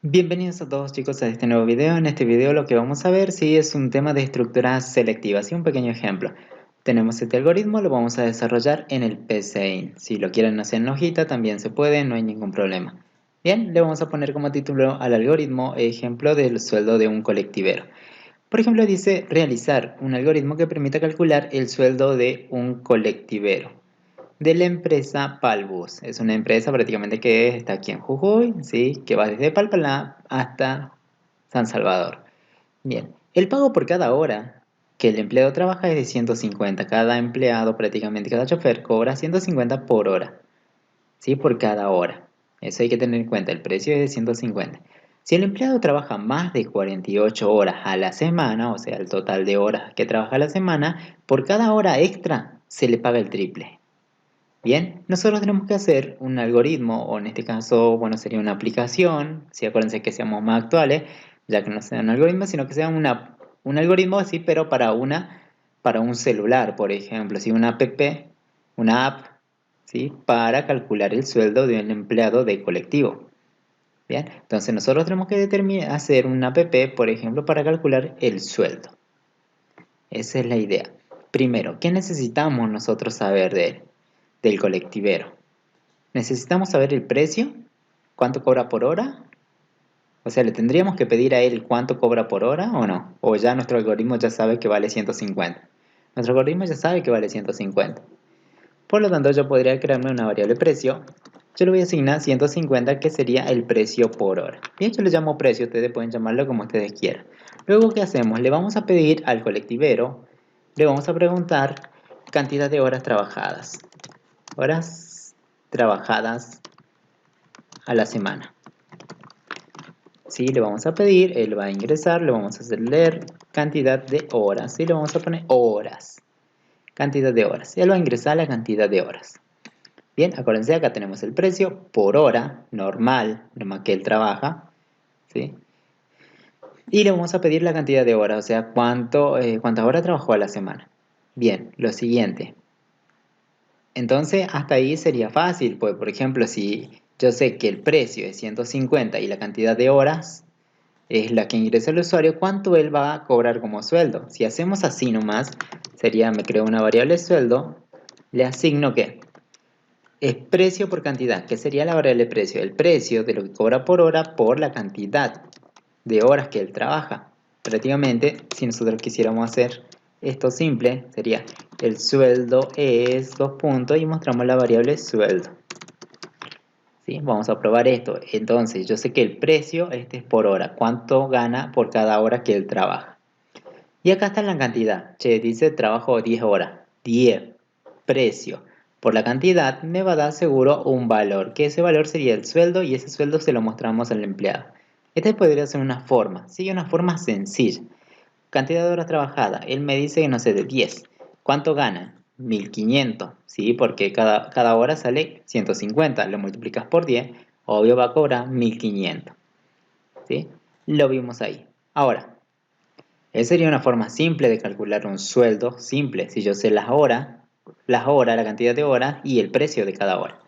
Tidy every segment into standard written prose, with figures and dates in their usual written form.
Bienvenidos a todos chicos a este nuevo video. En este video lo que vamos a ver es un tema de estructuras selectivas y un pequeño ejemplo. Tenemos este algoritmo, lo vamos a desarrollar en el PCIN. Si lo quieren hacer en hojita también se puede, no hay ningún problema. Bien, le vamos a poner como título al algoritmo ejemplo del sueldo de un colectivero. Por ejemplo, dice realizar un algoritmo que permita calcular el sueldo de un colectivero de la empresa Palbus. Es una empresa prácticamente que está aquí en Jujuy, ¿sí? Que va desde Palpalá hasta San Salvador. Bien, el pago por cada hora que el empleado trabaja es de 150. Cada empleado, prácticamente cada chofer, cobra 150 por hora, ¿sí? Por cada hora. Eso hay que tener en cuenta, el precio es de 150. Si el empleado trabaja más de 48 horas a la semana, o sea, el total de horas que trabaja a la semana, por cada hora extra se le paga el triple. Bien, nosotros tenemos que hacer un algoritmo, o en este caso, bueno, sería una aplicación, si acuérdense que seamos más actuales, ya que no sea un algoritmo, sino que sea un algoritmo así, pero para un celular, por ejemplo, ¿sí? Una app, ¿sí? Para calcular el sueldo de un empleado de colectivo. Bien, entonces nosotros tenemos que hacer una app, por ejemplo, para calcular el sueldo. Esa es la idea. Primero, ¿qué necesitamos nosotros saber de él? Del colectivero. Necesitamos saber el precio, cuánto cobra por hora. O sea, ¿le tendríamos que pedir a él cuánto cobra por hora o no? O ya nuestro algoritmo ya sabe que vale 150. Nuestro algoritmo ya sabe que vale 150. Por lo tanto, yo podría crearme una variable precio. Yo le voy a asignar 150, que sería el precio por hora. Bien, yo le llamo precio, ustedes pueden llamarlo como ustedes quieran. Luego, ¿qué hacemos? Le vamos a pedir al colectivero, le vamos a preguntar cantidad de horas trabajadas. Horas trabajadas a la semana. ¿Sí? Le vamos a pedir, él va a ingresar, le vamos a hacer leer cantidad de horas. ¿Sí? Le vamos a poner horas. Cantidad de horas. Él va a ingresar la cantidad de horas. Bien, acuérdense, acá tenemos el precio por hora, normal que él trabaja. ¿Sí? Y le vamos a pedir la cantidad de horas, o sea, cuántas horas trabajó a la semana. Bien, lo siguiente. Entonces, hasta ahí sería fácil, pues, por ejemplo, si yo sé que el precio es 150 y la cantidad de horas es la que ingresa el usuario, ¿cuánto él va a cobrar como sueldo? Si hacemos así nomás, sería, me creo una variable sueldo, le asigno ¿qué? Es precio por cantidad, que sería la variable precio, el precio de lo que cobra por hora por la cantidad de horas que él trabaja. Prácticamente, si nosotros quisiéramos hacer esto simple, sería el sueldo es dos puntos y mostramos la variable sueldo. ¿Sí? Vamos a probar esto. Entonces, yo sé que el precio este es por hora. ¿Cuánto gana por cada hora que él trabaja? Y acá está la cantidad. Che, dice trabajo 10 horas. 10. Precio. Por la cantidad me va a dar seguro un valor. Que ese valor sería el sueldo y ese sueldo se lo mostramos al empleado. Esta podría ser una forma. Sí, una forma sencilla. Cantidad de horas trabajadas. Él me dice que no sé, de 10. ¿Cuánto gana? 1500, ¿sí? Porque cada hora sale 150. Lo multiplicas por 10, obvio va a cobrar 1500, ¿sí? Lo vimos ahí. Ahora, esa sería una forma simple de calcular un sueldo simple. Si yo sé la cantidad de horas y el precio de cada hora.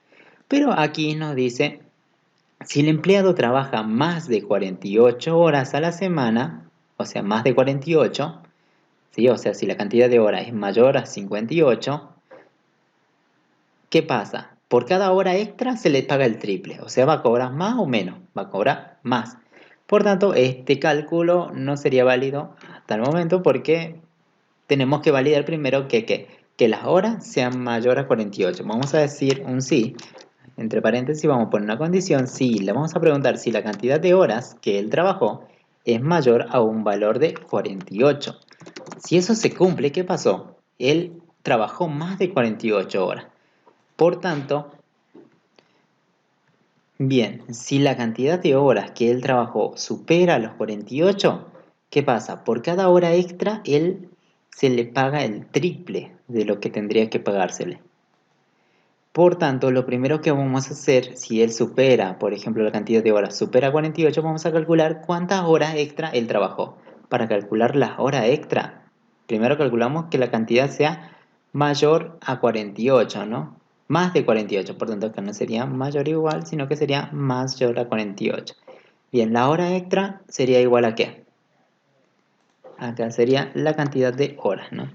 Pero aquí nos dice, si el empleado trabaja más de 48 horas a la semana, o sea, más de 48, ¿sí? O sea, si la cantidad de horas es mayor a 58, ¿qué pasa? Por cada hora extra se le paga el triple, o sea, va a cobrar más o menos, va a cobrar más. Por tanto, este cálculo no sería válido hasta el momento porque tenemos que validar primero que las horas sean mayor a 48. Vamos a decir un sí, entre paréntesis vamos a poner una condición, sí, le vamos a preguntar si la cantidad de horas que él trabajó es mayor a un valor de 48. Si eso se cumple, ¿qué pasó? Él trabajó más de 48 horas. Por tanto, bien, si la cantidad de horas que él trabajó supera los 48, ¿qué pasa? Por cada hora extra, él se le paga el triple de lo que tendría que pagársele. Por tanto, lo primero que vamos a hacer, si él supera, por ejemplo, la cantidad de horas supera 48, vamos a calcular cuántas horas extra él trabajó. Para calcular las horas extra, primero calculamos que la cantidad sea mayor a 48, ¿no? Más de 48, por tanto, que no sería mayor o igual, sino que sería mayor a 48. Bien, la hora extra sería igual a ¿qué? Acá sería la cantidad de horas, ¿no?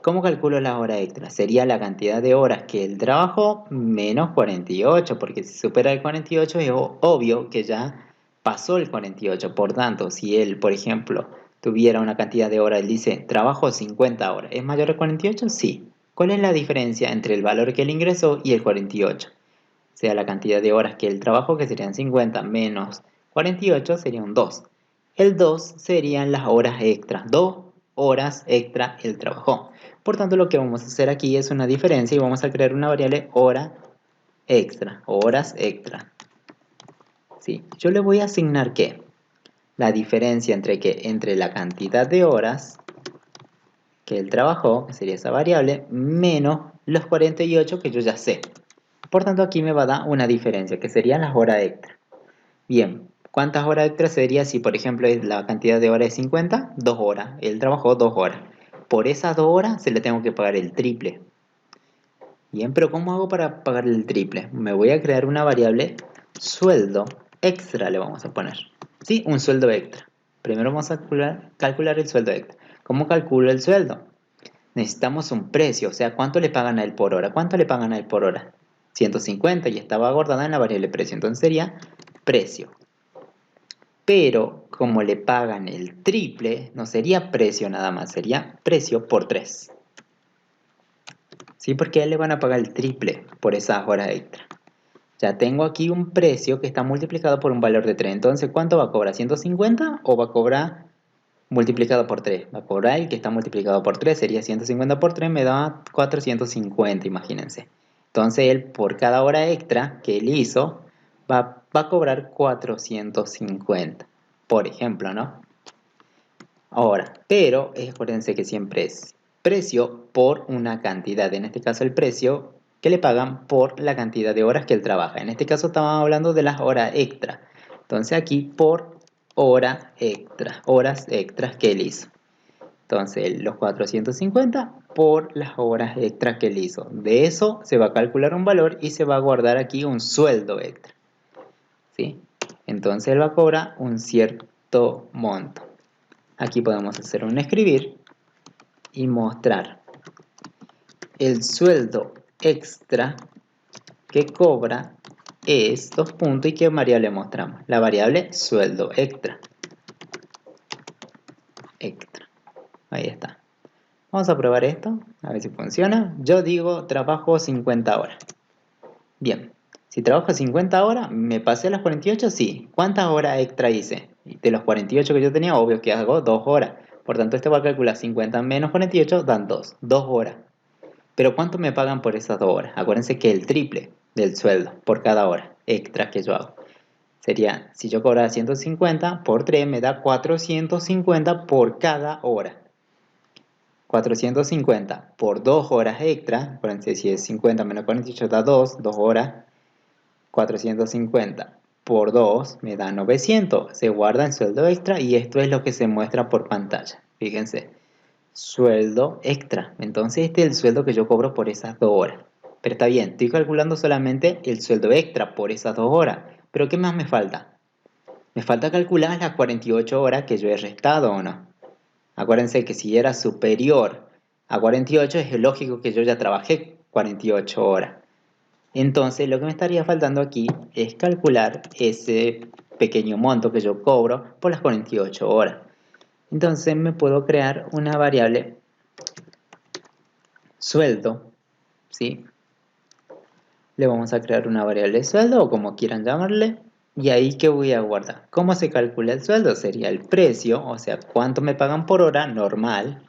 ¿Cómo calculo la hora extra? Sería la cantidad de horas que él trabajó menos 48, porque si supera el 48 es obvio que ya pasó el 48. Por tanto, si él, por ejemplo, tuviera una cantidad de horas, él dice, trabajo 50 horas, ¿es mayor al 48? Sí. ¿Cuál es la diferencia entre el valor que él ingresó y el 48? O sea, la cantidad de horas que él trabajó, que serían 50 menos 48, sería un 2. El 2 serían las horas extras. 2 horas extra él trabajó. Por tanto, lo que vamos a hacer aquí es una diferencia y vamos a crear una variable hora extra. Horas extra. ¿Sí? Yo le voy a asignar ¿qué? La diferencia entre la cantidad de horas que él trabajó, que sería esa variable, menos los 48 que yo ya sé. Por tanto, aquí me va a dar una diferencia, que serían las horas extra. Bien, ¿cuántas horas extra sería si, por ejemplo, la cantidad de horas es 50? 2 horas. Él trabajó 2 horas. Por esas 2 horas se le tengo que pagar el triple. Bien, pero ¿cómo hago para pagar el triple? Me voy a crear una variable sueldo extra, le vamos a poner. Sí, un sueldo extra. Primero vamos a calcular el sueldo extra. ¿Cómo calculo el sueldo? Necesitamos un precio, o sea, ¿cuánto le pagan a él por hora? ¿Cuánto le pagan a él por hora? 150 y estaba guardada en la variable precio, entonces sería precio. Pero como le pagan el triple, no sería precio nada más, sería precio por 3. ¿Sí? Porque a él le van a pagar el triple por esas horas extra. Ya tengo aquí un precio que está multiplicado por un valor de 3. Entonces, ¿cuánto va a cobrar? ¿150 o va a cobrar multiplicado por 3? Va a cobrar el que está multiplicado por 3. Sería 150 por 3, me da 450, imagínense. Entonces, él por cada hora extra que él hizo, va a cobrar 450. Por ejemplo, ¿no? Ahora, pero acuérdense que siempre es precio por una cantidad. En este caso el precio que le pagan por la cantidad de horas que él trabaja. En este caso estamos hablando de las horas extra. Entonces aquí por hora extra, horas extras que él hizo. Entonces los 450 por las horas extras que él hizo. De eso se va a calcular un valor y se va a guardar aquí un sueldo extra. ¿Sí? Entonces él va a cobrar un cierto monto. Aquí podemos hacer un escribir y mostrar el sueldo extra que cobra es dos puntos. ¿Y qué variable mostramos? La variable sueldo extra. Ahí está. Vamos a probar esto, a ver si funciona. Yo digo trabajo 50 horas. Bien, si trabajo 50 horas, ¿me pasé las 48? Sí. ¿Cuántas horas extra hice? De los 48 que yo tenía, obvio que hago 2 horas. Por tanto, este va a calcular 50 menos 48, dan 2. 2 horas. Pero ¿cuánto me pagan por esas 2 horas? Acuérdense que el triple del sueldo por cada hora extra que yo hago. Sería, si yo cobrara 150 por 3, me da 450 por cada hora. 450 por 2 horas extra, acuérdense si es 50 menos 48 da 2 horas. 450 por 2 me da 900. Se guarda en sueldo extra y esto es lo que se muestra por pantalla. Fíjense, sueldo extra. Entonces este es el sueldo que yo cobro por esas 2 horas. Pero está bien, estoy calculando solamente el sueldo extra por esas 2 horas. Pero ¿qué más me falta? Me falta calcular las 48 horas que yo he restado o no. Acuérdense que si era superior a 48 es lógico que yo ya trabajé 48 horas. Entonces lo que me estaría faltando aquí es calcular ese pequeño monto que yo cobro por las 48 horas. Entonces me puedo crear una variable sueldo, ¿sí? Le vamos a crear una variable sueldo o como quieran llamarle. Y ahí que voy a guardar. ¿Cómo se calcula el sueldo? Sería el precio, o sea, cuánto me pagan por hora normal,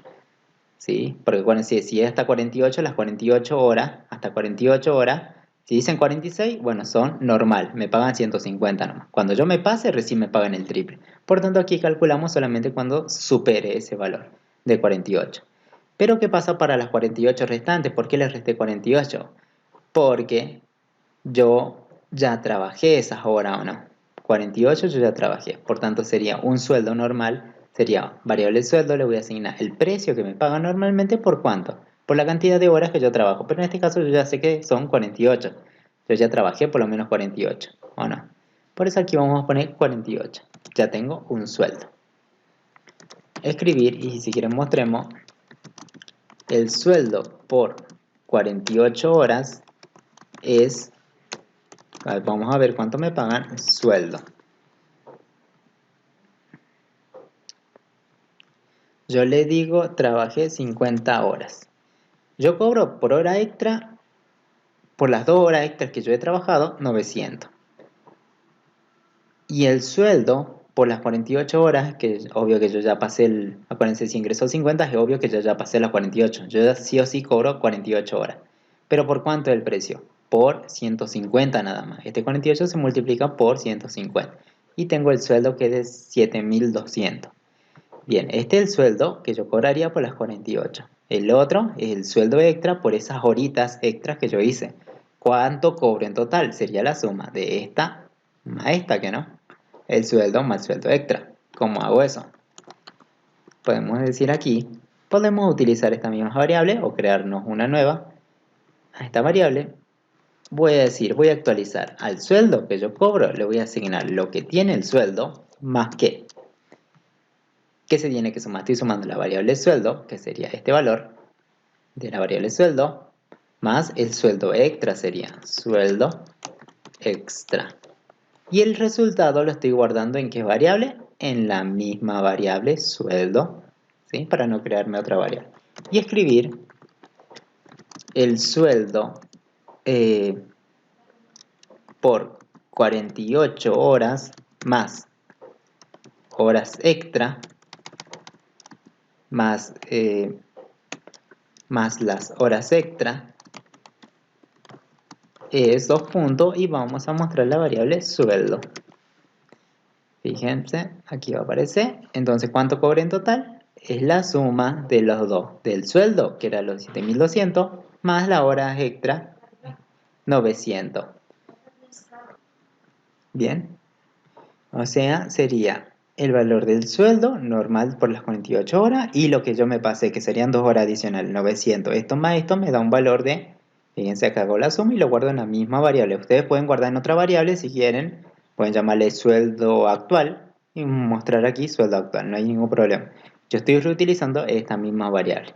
¿sí? Porque bueno, si es hasta 48, las 48 horas, hasta 48 horas, si dicen 46, bueno, son normal, me pagan 150 nomás. Cuando yo me pase, recién me pagan el triple. Por tanto, aquí calculamos solamente cuando supere ese valor de 48. Pero, ¿qué pasa para las 48 restantes? ¿Por qué les resté 48? Porque yo ya trabajé esas horas o no. 48 yo ya trabajé, por tanto sería un sueldo normal, sería variable sueldo, le voy a asignar el precio que me pagan normalmente por cuánto, por la cantidad de horas que yo trabajo, pero en este caso yo ya sé que son 48, yo ya trabajé por lo menos 48, ¿o no? Por eso aquí vamos a poner 48. Ya tengo un sueldo. Escribir, y si quieren mostremos, el sueldo por 48 horas es, vamos a ver cuánto me pagan, sueldo. Yo le digo, trabajé 50 horas. Yo cobro por hora extra, por las 2 horas extras que yo he trabajado, 900. Y el sueldo por las 48 horas, que es obvio que yo ya pasé acuérdense, si ingresó 50, es obvio que yo ya pasé las 48. Yo ya sí o sí cobro 48 horas. Pero ¿por cuánto es el precio? Por 150 nada más. Este 48 se multiplica por 150. Y tengo el sueldo que es de 7200. Bien, este es el sueldo que yo cobraría por las 48. El otro es el sueldo extra por esas horitas extras que yo hice. ¿Cuánto cobro en total? Sería la suma de esta más esta, ¿que no? El sueldo más sueldo extra. ¿Cómo hago eso? Podemos decir aquí, podemos utilizar esta misma variable o crearnos una nueva. A esta variable voy a decir, voy a actualizar al sueldo que yo cobro, le voy a asignar lo que tiene el sueldo más que. ¿Qué se tiene que sumar? Estoy sumando la variable sueldo, que sería este valor de la variable sueldo, más el sueldo extra sería sueldo extra. Y el resultado lo estoy guardando ¿en qué variable? En la misma variable sueldo, ¿sí? Para no crearme otra variable. Y escribir el sueldo por 48 horas más horas extra más, más las horas extra es 2 puntos y vamos a mostrar la variable sueldo. Fíjense, aquí va a aparecer. Entonces, ¿cuánto cobré en total? Es la suma de los dos, del sueldo, que era los 7200, más la hora extra, 900. Bien, o sea, sería el valor del sueldo normal por las 48 horas y lo que yo me pasé, que serían 2 horas adicionales, 900. Esto más esto me da un valor de, fíjense, acá hago la suma y lo guardo en la misma variable. Ustedes pueden guardar en otra variable si quieren, pueden llamarle sueldo actual y mostrar aquí sueldo actual, no hay ningún problema. Yo estoy reutilizando esta misma variable.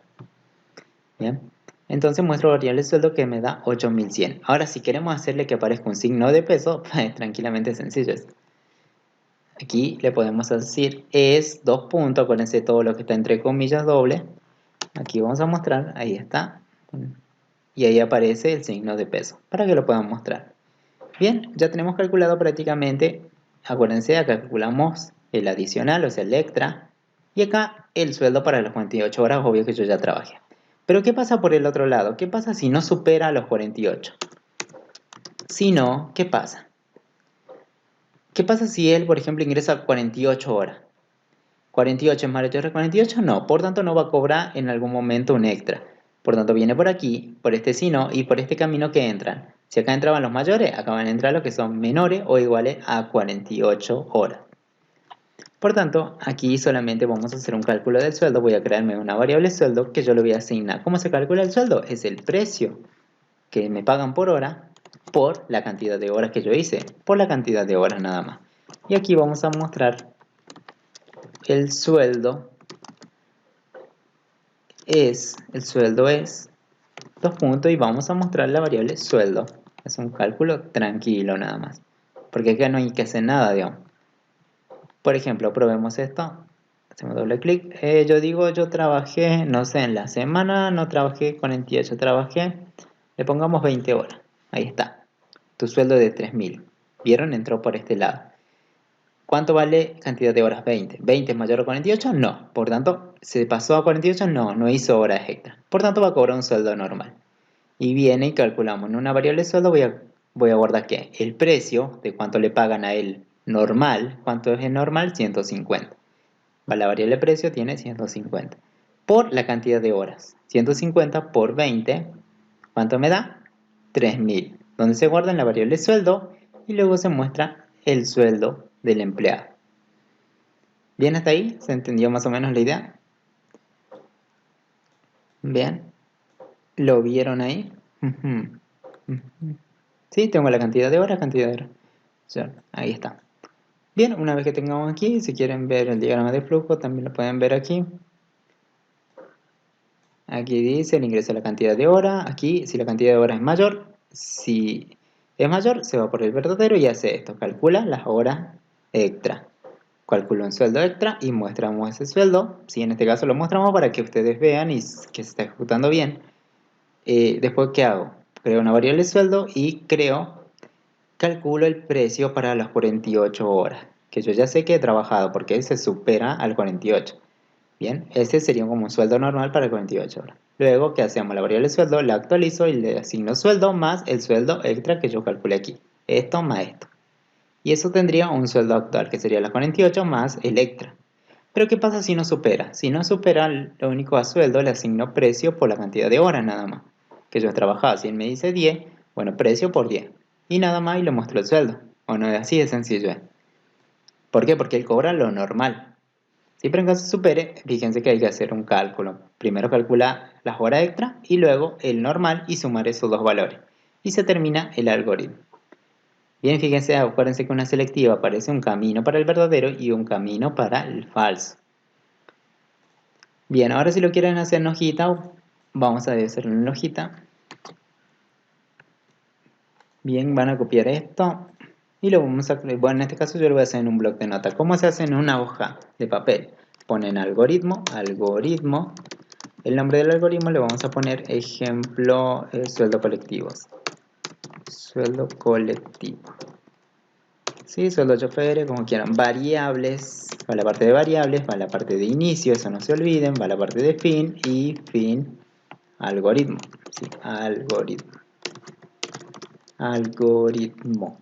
Bien, entonces muestro variable sueldo que me da 8100. Ahora, si queremos hacerle que aparezca un signo de peso, pues tranquilamente sencillo. Aquí le podemos decir es 2 puntos, acuérdense todo lo que está entre comillas doble. Aquí vamos a mostrar, ahí está. Y ahí aparece el signo de peso, para que lo puedan mostrar. Bien, ya tenemos calculado prácticamente, acuérdense, acá calculamos el adicional, o sea el extra. Y acá el sueldo para las 48 horas, obvio que yo ya trabajé. Pero ¿qué pasa por el otro lado? ¿Qué pasa si no supera los 48? Si no, ¿qué pasa? ¿Qué pasa si él, por ejemplo, ingresa 48 horas? 48 es más de 48, no, por tanto no va a cobrar en algún momento un extra. Por tanto viene por aquí, por este sino y por este camino que entran. Si acá entraban los mayores, acá van a entrar los que son menores o iguales a 48 horas. Por tanto, aquí solamente vamos a hacer un cálculo del sueldo. Voy a crearme una variable sueldo que yo le voy a asignar. ¿Cómo se calcula el sueldo? Es el precio que me pagan por hora por la cantidad de horas que yo hice, por la cantidad de horas nada más. Y aquí vamos a mostrar el sueldo el sueldo es 2 puntos y vamos a mostrar la variable sueldo. Es un cálculo tranquilo nada más, porque acá no hay que hacer nada, digamos. Por ejemplo, probemos esto. Hacemos doble clic. Yo digo, yo trabajé, no sé, en la semana no trabajé 48, trabajé, le pongamos 20 horas. Ahí está. Tu sueldo de 3000. ¿Vieron? Entró por este lado. ¿Cuánto vale cantidad de horas? 20. ¿20 es mayor a 48? No. Por tanto, ¿se pasó a 48? No, no hizo horas extra. Por tanto, va a cobrar un sueldo normal. Y viene y calculamos en una variable sueldo, voy a guardar ¿qué? El precio de cuánto le pagan a él normal. ¿Cuánto es el normal? 150. La variable precio tiene 150. Por la cantidad de horas. 150 por 20. ¿Cuánto me da? 3000. Donde se guarda en la variable sueldo y luego se muestra el sueldo del empleado. ¿Bien hasta ahí? ¿Se entendió más o menos la idea? Bien. ¿Lo vieron ahí? Sí, tengo la cantidad de horas, Ahí está. Bien, una vez que tengamos aquí, si quieren ver el diagrama de flujo, también lo pueden ver aquí. Aquí dice el ingreso a la cantidad de horas. Aquí, si la cantidad de horas es mayor, si es mayor, se va por el verdadero y hace esto. Calcula las horas extra. Calcula un sueldo extra y muestramos ese sueldo. Si en este caso lo mostramos para que ustedes vean y que se está ejecutando bien. Después, ¿qué hago? Creo una variable sueldo y calculo el precio para las 48 horas. Que yo ya sé que he trabajado porque se supera al 48. Bien, ese sería como un sueldo normal para 48 horas. Luego, ¿qué hacemos? La variable sueldo la actualizo y le asigno sueldo más el sueldo extra que yo calculé aquí. Esto más esto. Y eso tendría un sueldo actual, que sería las 48 más el extra. Pero ¿qué pasa si no supera? Si no supera, lo único a sueldo le asigno precio por la cantidad de horas nada más que yo he trabajado. Si él me dice 10, bueno, precio por 10. Y nada más y le muestro el sueldo. O no es así de sencillo. ¿Por qué? Porque él cobra lo normal. Siempre en caso supere, fíjense que hay que hacer un cálculo. Primero calcula las horas extra y luego el normal y sumar esos dos valores. Y se termina el algoritmo. Bien, fíjense, acuérdense que una selectiva aparece un camino para el verdadero y un camino para el falso. Bien, ahora si lo quieren hacer en hojita, vamos a hacerlo en hojita. Bien, van a copiar esto y lo vamos a... Bueno, en este caso yo lo voy a hacer en un bloc de notas. ¿Cómo se hace en una hoja de papel? Ponen algoritmo. El nombre del algoritmo le vamos a poner ejemplo sueldo colectivos. Sueldo colectivo. Sí, sueldo choferes, como quieran. Variables, va la parte de variables, va la parte de inicio, eso no se olviden, va la parte de fin y fin, algoritmo. Sí, algoritmo. Algoritmo.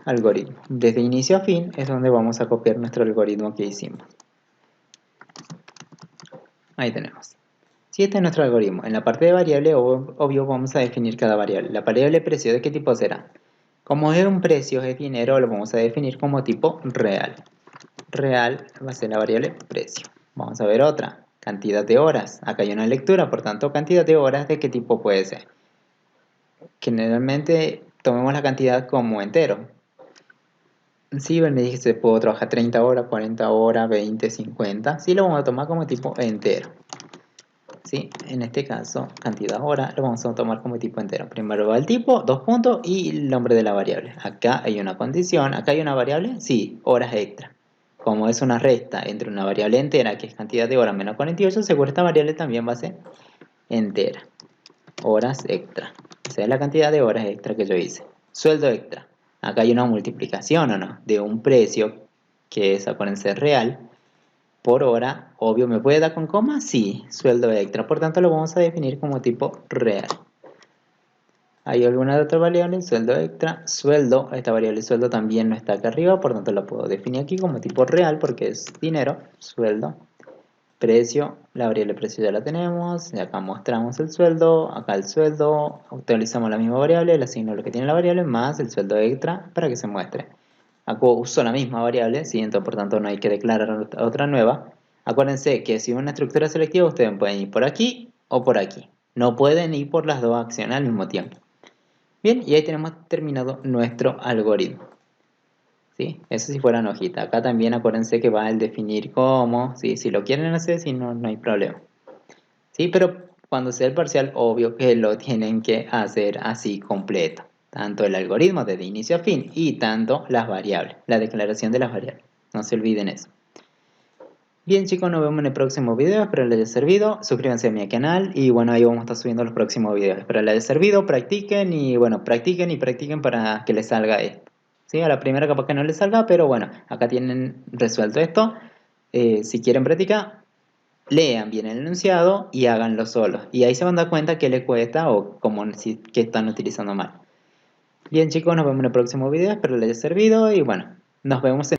Algoritmo. Desde inicio a fin es donde vamos a copiar nuestro algoritmo que hicimos. Ahí tenemos. Si este es nuestro algoritmo, en la parte de variable, obvio, vamos a definir cada variable. La variable precio, ¿de qué tipo será? Como es un precio, es dinero, lo vamos a definir como tipo real. Real va a ser la variable precio. Vamos a ver otra, cantidad de horas. Acá hay una lectura, por tanto, cantidad de horas, ¿de qué tipo puede ser? Generalmente tomemos la cantidad como entero. Si me dijiste, puedo trabajar 30 horas, 40 horas, 20, 50. Sí, lo vamos a tomar como tipo entero. ¿Sí? En este caso, cantidad hora, lo vamos a tomar como tipo entero. Primero va el tipo, dos puntos y el nombre de la variable. Acá hay una condición, acá hay una variable, sí, horas extra. Como es una resta entre una variable entera, que es cantidad de horas menos 48, seguro esta variable también va a ser entera. Horas extra. Esa es la cantidad de horas extra que yo hice. Sueldo extra. Acá hay una multiplicación, ¿o no? De un precio, que es, acuérdense, real, por hora. Obvio, ¿me puede dar con coma? Sí, sueldo extra. Por tanto, lo vamos a definir como tipo real. ¿Hay alguna otra variable? Sueldo extra, sueldo. Esta variable sueldo también no está acá arriba, por tanto, la puedo definir aquí como tipo real porque es dinero, sueldo. Precio, la variable precio ya la tenemos, y acá mostramos el sueldo, acá el sueldo, utilizamos la misma variable, le asigno lo que tiene la variable más el sueldo extra para que se muestre. Acá uso la misma variable, entonces por tanto no hay que declarar otra nueva. Acuérdense que si una estructura selectiva ustedes pueden ir por aquí o por aquí, no pueden ir por las dos acciones al mismo tiempo. Bien, y ahí tenemos terminado nuestro algoritmo. ¿Sí? Eso si fuera en hojita. Acá también acuérdense que va el definir cómo, ¿sí? Si lo quieren hacer, si no, no hay problema. ¿Sí? Pero cuando sea el parcial, obvio que lo tienen que hacer así completo. Tanto el algoritmo desde inicio a fin y tanto las variables, la declaración de las variables. No se olviden eso. Bien chicos, nos vemos en el próximo video, espero les haya servido, suscríbanse a mi canal y bueno, ahí vamos a estar subiendo los próximos videos. Espero les haya servido, practiquen y bueno, practiquen para que les salga esto. ¿Sí? A la primera capaz que no les salga, pero bueno, acá tienen resuelto esto. Si quieren practicar, lean bien el enunciado y háganlo solos. Y ahí se van a dar cuenta que les cuesta o como si que están utilizando mal. Bien chicos, nos vemos en el próximo video, espero les haya servido y bueno, nos vemos en